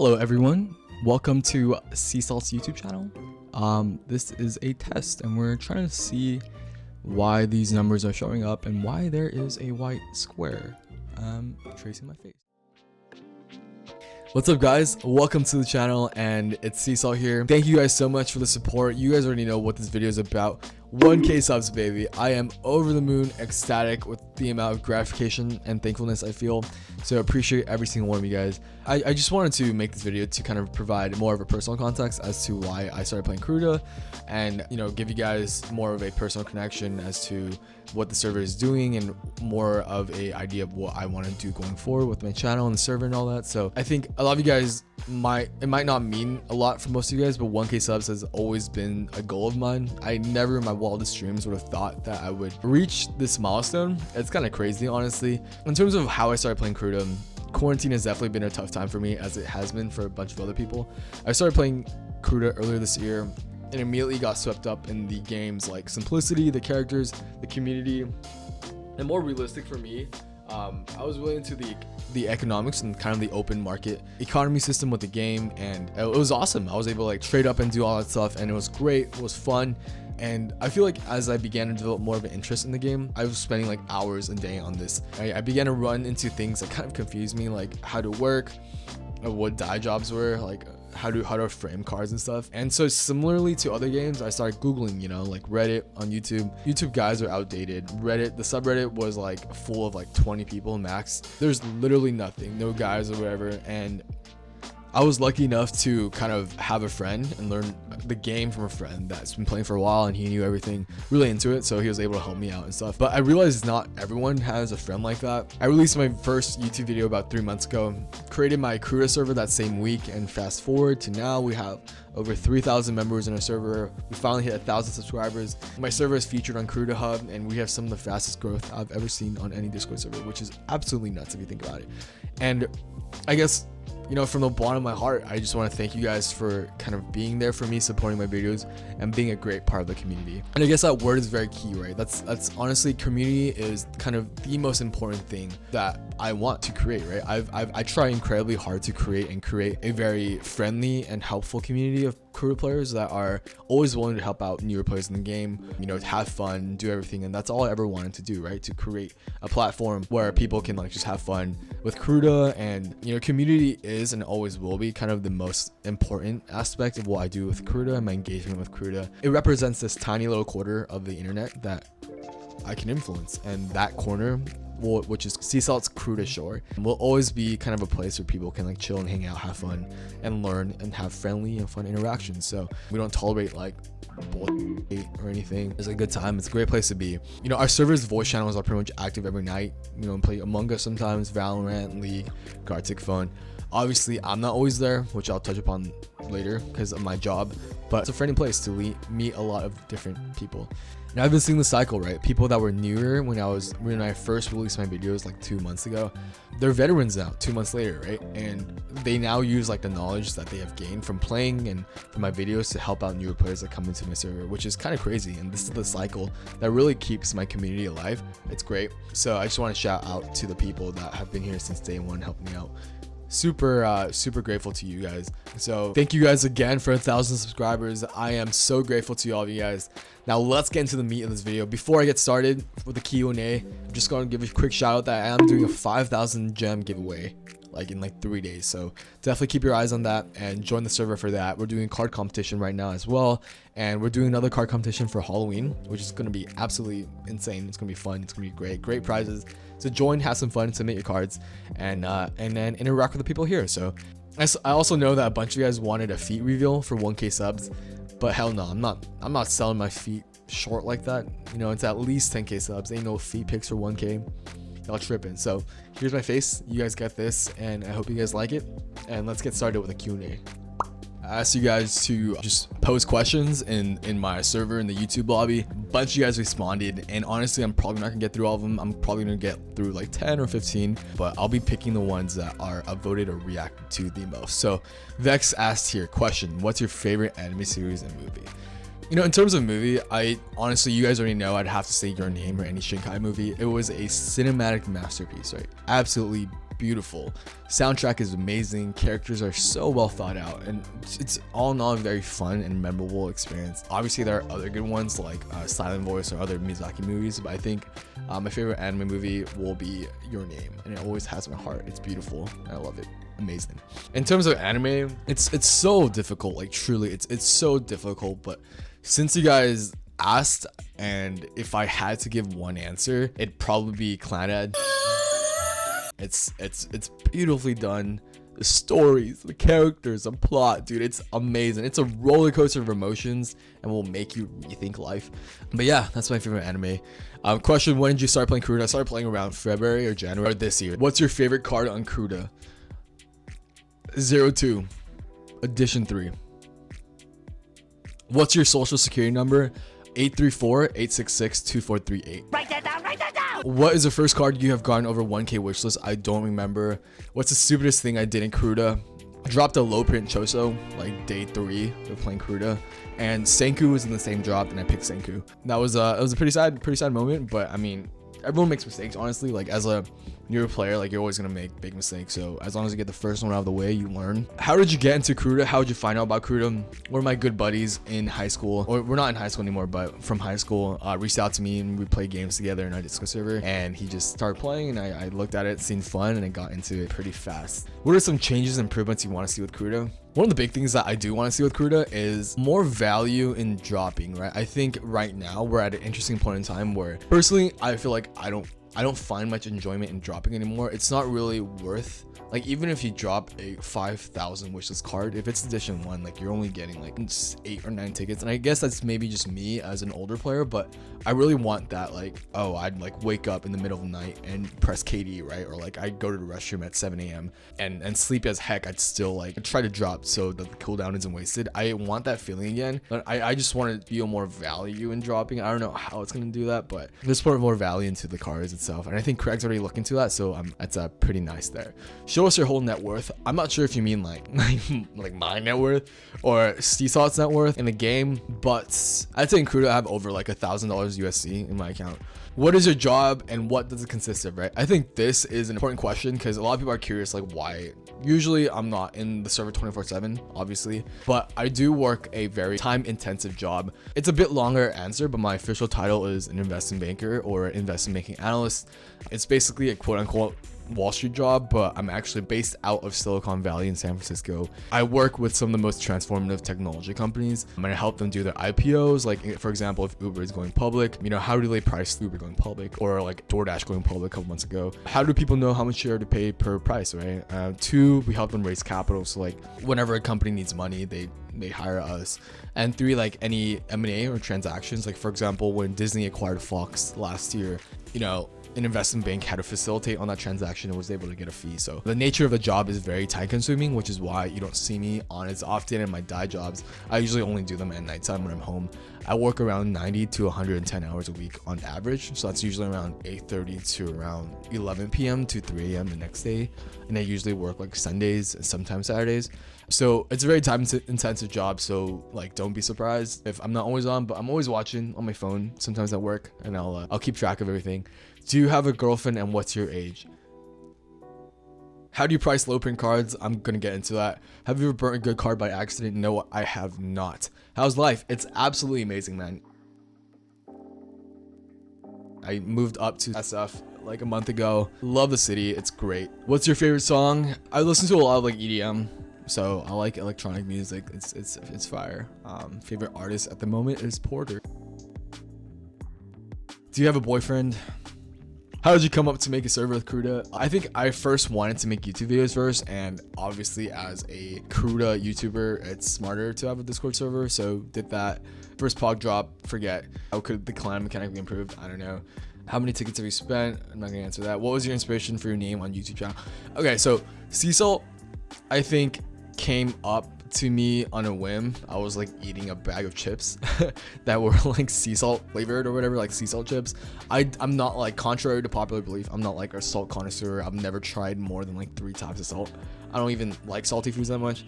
Hello everyone, welcome to Seasalt's YouTube channel. This is a test and we're trying to see why these numbers are showing up and why there is a white square tracing my face. What's up guys, welcome to the channel and it's Seasalt here. Thank you guys so much for the support. You guys already know what this video is about. 1K subs baby. I am over the moon ecstatic with the amount of gratification and thankfulness I feel, so I appreciate every single one of you guys. I just wanted to make this video to kind of provide more of a personal context as to why I started playing Kruda, and give you guys more of a personal connection as to what the server is doing and more of a idea of what I want to do going forward with my channel and the server and all that. So I think a lot of you guys might not mean a lot for most of you guys, but 1K subs has always been a goal of mine. I never in my wildest dreams would have thought that I would reach this milestone. It's kind of crazy, honestly. In terms of how I started playing Kruda, quarantine has definitely been a tough time for me, as it has been for a bunch of other people. I started playing Kruda earlier this year and immediately got swept up in the game's like simplicity, the characters, the community, and more realistic for me. I was really into the economics and kind of the open market economy system with the game, and it was awesome. I was able to like trade up and do all that stuff, and it was great. It was fun. And I feel like as I began to develop more of an interest in the game, I was spending like hours a day on this. I began to run into things that kind of confused me, like how to work, what dye jobs were, like how to frame cards and stuff. And so similarly to other games, I started Googling, like Reddit on YouTube. YouTube guides are outdated. Reddit, the subreddit was like full of like 20 people max. There's literally nothing, no guides or whatever. And I was lucky enough to kind of have a friend and learn the game from a friend that's been playing for a while, and he knew everything, really into it, so he was able to help me out and stuff. But I realized not everyone has a friend like that. I released my first YouTube video about 3 months ago, created my Kruda server that same week, and fast forward to now, we have over 3,000 members in our server. We finally hit 1,000 subscribers. My server is featured on Kruda Hub, and we have some of the fastest growth I've ever seen on any Discord server, which is absolutely nuts if you think about it. And I guess, from the bottom of my heart, I just want to thank you guys for kind of being there for me, supporting my videos, and being a great part of the community. And I guess that word is very key, right? That's honestly, community is kind of the most important thing that I want to create, right? I try incredibly hard to create a very friendly and helpful community of Kruda players that are always willing to help out newer players in the game, have fun, do everything. And that's all I ever wanted to do, right? To create a platform where people can like just have fun with Kruda. And community is and always will be kind of the most important aspect of what I do with Kruda and my engagement with Kruda. It represents this tiny little quarter of the internet that I can influence, and that corner, which is Seasalt's Kruda Shore, will always be kind of a place where people can like chill and hang out, have fun, and learn and have friendly and fun interactions. So we don't tolerate like bullshit or anything. It's a good time. It's a great place to be. Our server's voice channels are pretty much active every night. And play Among Us sometimes, Valorant, League, Gartic Phone. Obviously, I'm not always there, which I'll touch upon later because of my job, but it's a friendly place to meet a lot of different people. And I've been seeing the cycle, right? People that were newer when I first released my videos like 2 months ago, they're veterans now 2 months later, right? And they now use like the knowledge that they have gained from playing and from my videos to help out newer players that come into my server, which is kind of crazy. And this is the cycle that really keeps my community alive. It's great. So I just want to shout out to the people that have been here since day one, helping me out. Super grateful to you guys. So thank you guys again for 1,000 subscribers. I am so grateful to all of you guys. Now let's get into the meat of this video. Before I get started with the Q&A, I'm just going to give a quick shout out that I am doing a 5,000 gem giveaway like in like 3 days, so definitely keep your eyes on that and join the server for that. We're doing a card competition right now as well, and we're doing another card competition for Halloween, which is going to be absolutely insane. It's going to be fun. It's going to be great prizes. So join, have some fun, submit your cards, and then interact with the people here. So I also know that a bunch of you guys wanted a feet reveal for 1K subs, but hell no, I'm not selling my feet short like that. It's at least 10K subs. Ain't no feet pics for 1K. Y'all tripping. So here's my face. You guys got this, and I hope you guys like it. And let's get started with a Q&A. I asked you guys to just pose questions in my server in the YouTube lobby. A bunch of you guys responded, and honestly, I'm probably not gonna get through all of them. I'm probably gonna get through like 10 or 15, but I'll be picking the ones that are voted or reacted to the most. So Vex asked here, question: what's your favorite anime series and movie? In terms of movie, I honestly, you guys already know, I'd have to say Your Name or any Shinkai movie. It was a cinematic masterpiece, right? Absolutely beautiful. Soundtrack is amazing. Characters are so well thought out, and it's all in all a very fun and memorable experience. Obviously, there are other good ones like Silent Voice or other Miyazaki movies, but I think my favorite anime movie will be Your Name, and it always has my heart. It's beautiful, and I love it. Amazing. In terms of anime, it's so difficult. Like truly, it's so difficult. But since you guys asked, and if I had to give one answer, it'd probably be Clannad. It's beautifully done. The stories, the characters, the plot, dude, it's amazing. It's a roller coaster of emotions and will make you rethink life. But yeah, that's my favorite anime. Question: when did you start playing Kuruda? I started playing around February or January this year. What's your favorite card on Kuruda? 02 Edition 3. What's your social security number? 834-866-2438. Write that down, write that down! What is the first card you have gotten over 1k wishlist? I don't remember. What's the stupidest thing I did in Kuruda? I dropped a low print Choso like day 3 of playing Kuruda, and Senku was in the same drop, and I picked Senku. That was it was a pretty sad moment, but I mean, everyone makes mistakes, honestly. Like as a newer player, like you're always gonna make big mistakes, so as long as you get the first one out of the way, you learn. How did you get into Kuruda? How did you find out about Kuruda? One of my good buddies in high school, or we're not in high school anymore, but from high school, reached out to me, and we played games together in our Discord server, and he just started playing, and I looked at it, seemed fun, and I got into it pretty fast. What are some changes and improvements you want to see with Kuruda? One of the big things that I do want to see with Kuruda is more value in dropping, right? I think right now we're at an interesting point in time where personally I feel like I don't find much enjoyment in dropping anymore. It's not really worth, like, even if you drop a 5,000 wishlist card, if it's edition 1, like you're only getting like 8 or 9 tickets, and I guess that's maybe just me as an older player, but I really want that, like, oh, I'd like wake up in the middle of the night and press KD, right? Or like I'd go to the restroom at 7 a.m. and sleep as heck, I'd still like try to drop so that the cooldown isn't wasted. I want that feeling again, but I just want to feel more value in dropping. I don't know how it's gonna do that, but there's more value into the cards itself, and I think Craig's already looking into that, so it's pretty nice there. Show us your whole net worth. I'm not sure if you mean like my net worth or Seasalt's net worth in the game, but I'd say in Kuruda I have over like $1,000 USD in my account. What is your job and what does it consist of, right? I think this is an important question because a lot of people are curious, like why. Usually I'm not in the server 24/7, obviously, but I do work a very time intensive job. It's a bit longer answer, but my official title is an investment banker or investment banking analyst. It's basically a quote unquote Wall Street job, but I'm actually based out of Silicon Valley in San Francisco. I work with some of the most transformative technology companies, and I help them do their IPOs. Like for example, if Uber is going public, you know, how do they price Uber going public, or like DoorDash going public a couple months ago? How do people know how much share to pay per price, right? 2, we help them raise capital. So like whenever a company needs money, they hire us. And 3, like any M&A or transactions, like for example, when Disney acquired Fox last year, you know, an investment bank had to facilitate on that transaction and was able to get a fee. So the nature of the job is very time consuming, which is why you don't see me on as often in my day jobs. I usually only do them at nighttime when I'm home. I work around 90 to 110 hours a week on average. So that's usually around 8:30 to around 11 p.m. to 3 a.m. the next day. And I usually work like Sundays and sometimes Saturdays. So it's a very time intensive job. So like, don't be surprised if I'm not always on, but I'm always watching on my phone, sometimes at work, and I'll keep track of everything. Do you have a girlfriend and what's your age? How do you price low print cards? I'm gonna get into that. Have you ever burnt a good card by accident? No, I have not. How's life? It's absolutely amazing, man. I moved up to SF like a month ago. Love the city, it's great. What's your favorite song? I listen to a lot of like EDM, so I like electronic music. It's fire. Favorite artist at the moment is Porter. Do you have a boyfriend? How did you come up to make a server with Kuruda? I think I first wanted to make YouTube videos first, and obviously as a Kuruda YouTuber, it's smarter to have a Discord server, so did that. First pog drop, forget. How could the clan mechanic be improved? I don't know. How many tickets have you spent? I'm not gonna answer that. What was your inspiration for your name on YouTube channel? Okay, so Seasalt, I think, came up to me on a whim. I was like eating a bag of chips that were like sea salt flavored or whatever, like sea salt chips. I'm not, like, contrary to popular belief, I'm not like a salt connoisseur. I've never tried more than like 3 types of salt. I don't even like salty foods that much,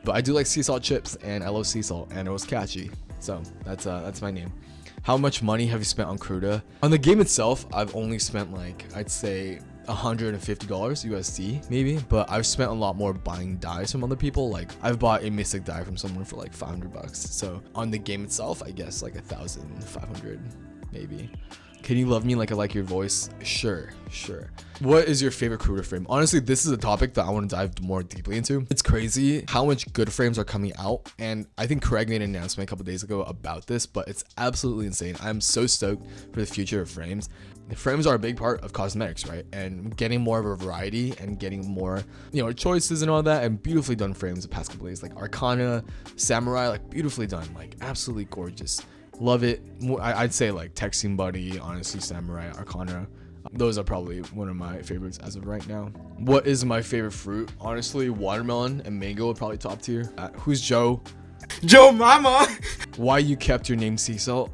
but I do like sea salt chips and I love sea salt, and it was catchy. So that's my name. How much money have you spent on Kuruda? On the game itself, I've only spent like, I'd say $150 USD maybe, but I've spent a lot more buying dies from other people. Like I've bought a mystic die from someone for like $500. So on the game itself, I guess like 1,500 maybe. Can you love me like I like your voice? Sure. What is your favorite Kuda frame? Honestly, this is a topic that I want to dive more deeply into. It's crazy how much good frames are coming out, and I think Craig made an announcement a couple days ago about this, but it's absolutely insane. I'm so stoked for the future of frames. The frames are a big part of cosmetics, right? And getting more of a variety and getting more, choices and all that, and beautifully done frames the past couple days, like Arcana, Samurai, like beautifully done, like absolutely gorgeous. Love it. I'd say like Texting Buddy, honestly, Samurai, Arcana. Those are probably one of my favorites as of right now. What is my favorite fruit? Honestly, watermelon and mango are probably top tier. Who's Joe? Joe Mama! Why you kept your name Seasalt?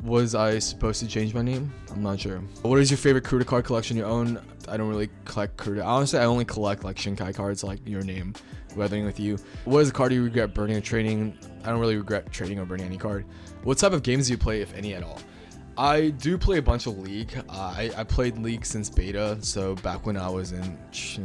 Was I supposed to change my name? I'm not sure. What is your favorite Kuda card collection you own? I don't really collect Kuda. Honestly, I only collect like Shinkai cards, like your name, weathering with you. What is the card you regret burning or trading? I don't really regret trading or burning any card. What type of games do you play, if any at all? I do play a bunch of League. I played League since beta, so back when I was in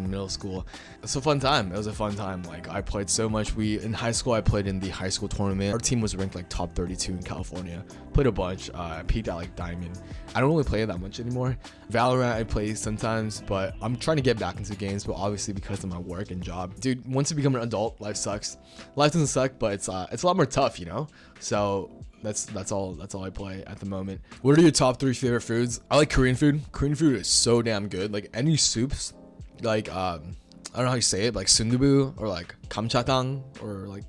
middle school. It's a fun time. It was a fun time. Like I played so much. In high school, I played in the high school tournament. Our team was ranked like top 32 in California. Played a bunch. I peaked at like Diamond. I don't really play it that much anymore. Valorant I play sometimes, but I'm trying to get back into games. But obviously because of my work and job, dude. Once you become an adult, life sucks. Life doesn't suck, but it's a lot more tough, So that's all I play at the moment. What are your top 3 favorite foods? I like Korean food. Korean food is so damn good. Like any soups, like I don't know how you say it, like sundubu or like kamchatang or like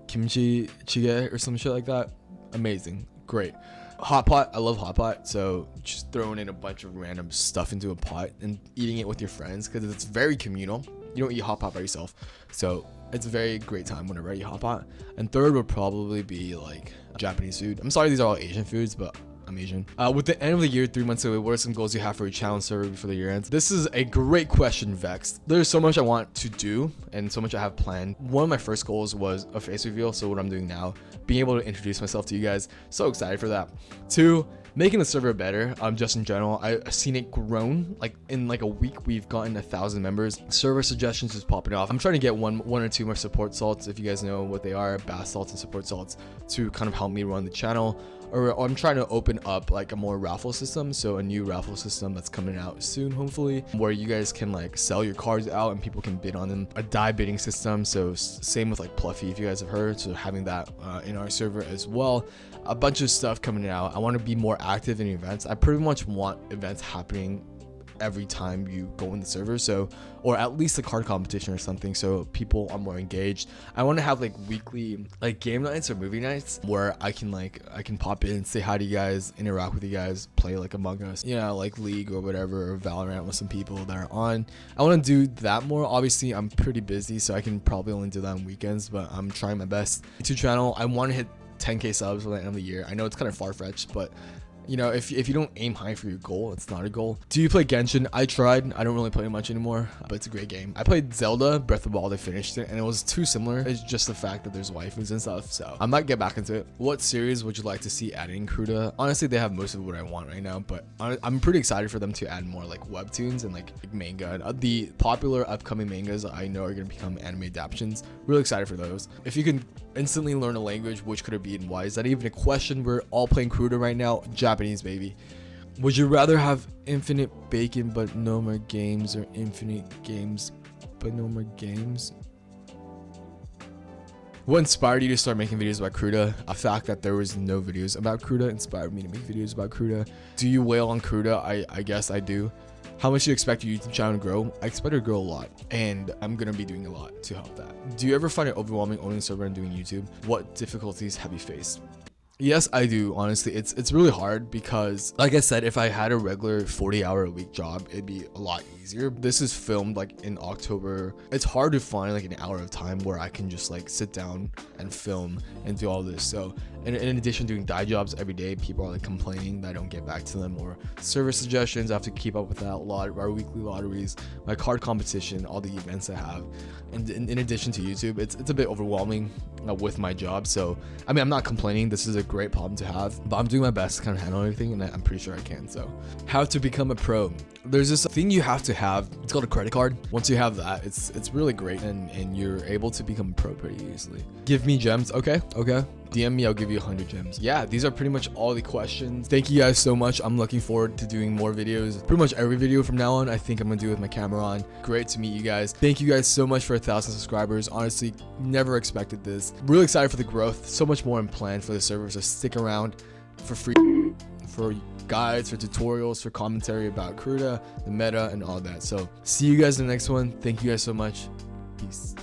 kimchi jjigae or some shit like that. Amazing, great. Hot pot, I love hot pot. So just throwing in a bunch of random stuff into a pot and eating it with your friends, because it's very communal. You don't eat hot pot by yourself, so it's a very great time whenever I eat hot pot. And third would probably be like Japanese food. I'm sorry, these are all Asian foods, but I'm Asian. With the end of the year 3 months away, what are some goals you have for your channel server before the year ends? This is a great question, Vex. There's so much I want to do and so much I have planned. One of my first goals was a face reveal, so what I'm doing now, being able to introduce myself to you guys. So excited for that. 2, making the server better. Just in general, I've seen it grown. Like in like a week, we've gotten 1,000 members. Server suggestions is popping off. I'm trying to get one or two more support salts, if you guys know what they are, bath salts and support salts, to kind of help me run the channel. Or I'm trying to open up like a more raffle system, so a new raffle system that's coming out soon, hopefully, where you guys can like sell your cards out and people can bid on them. A die bidding system, so same with like Pluffy, if you guys have heard, so having that in our server as well. A bunch of stuff coming out. I want to be more active in events. I pretty much want events happening every time you go in the server, so, or at least a card competition or something, so people are more engaged. I want to have like weekly like game nights or movie nights where I can pop in, say hi to you guys, interact with you guys, play like Among Us, like League or whatever, or Valorant with some people that are on. I want to do that more. Obviously I'm pretty busy, so I can probably only do that on weekends, but I'm trying my best. YouTube channel, I want to hit 10k subs by the end of the year. I know it's kind of far-fetched, but if you don't aim high for your goal, it's not a goal. Do you play Genshin? I tried. I don't really play much anymore, but it's a great game. I played Zelda Breath of the Wild. I finished it, and it was too similar. It's just the fact that there's waifus and stuff, so I might get back into it. What series would you like to see adding Kuda? Honestly, they have most of what I want right now, but I'm pretty excited for them to add more like webtoons and like manga. The popular upcoming mangas I know are going to become anime adaptations. Really excited for those. If you can instantly learn a language, which could it be and why? Is that even a question? We're all playing Kuda right now. Japanese, baby. Would you rather have infinite bacon but no more games, or infinite games but no more games? What inspired you to start making videos about Kuda? A fact that there was no videos about Kuda inspired me to make videos about Kuda. Do you wail on Kuda? I guess I do. How much do you expect your YouTube channel to grow? I expect it to grow a lot, and I'm gonna be doing a lot to help that. Do you ever find it overwhelming owning a server and doing YouTube? What difficulties have you faced? Yes, I do. Honestly, it's really hard because, like I said, if I had a regular 40-hour-a-week job, it'd be a lot easier. This is filmed like in October. It's hard to find like an hour of time where I can just like sit down and film and do all this. So And in addition to doing die jobs every day, people are like complaining that I don't get back to them, or server suggestions. I have to keep up with that. Our weekly lotteries, my card competition, all the events I have. And in addition to YouTube, it's a bit overwhelming with my job. So I mean, I'm not complaining. This is a great problem to have, but I'm doing my best to kind of handle everything, and I'm pretty sure I can. So how to become a pro? There's this thing you have to have. It's called a credit card. Once you have that, it's really great, and you're able to become a pro pretty easily. Give me gems. Okay. DM me, I'll give you 100 gems. Yeah, these are pretty much all the questions. Thank you guys so much. I'm looking forward to doing more videos. Pretty much every video from now on, I think I'm gonna do with my camera on. Great to meet you guys. Thank you guys so much for 1,000 subscribers. Honestly, never expected this. Really excited for the growth. So much more in plan for the server, so stick around for free, for guides, for tutorials, for commentary about Kruta, the meta, and all that. So see you guys in the next one. Thank you guys so much. Peace.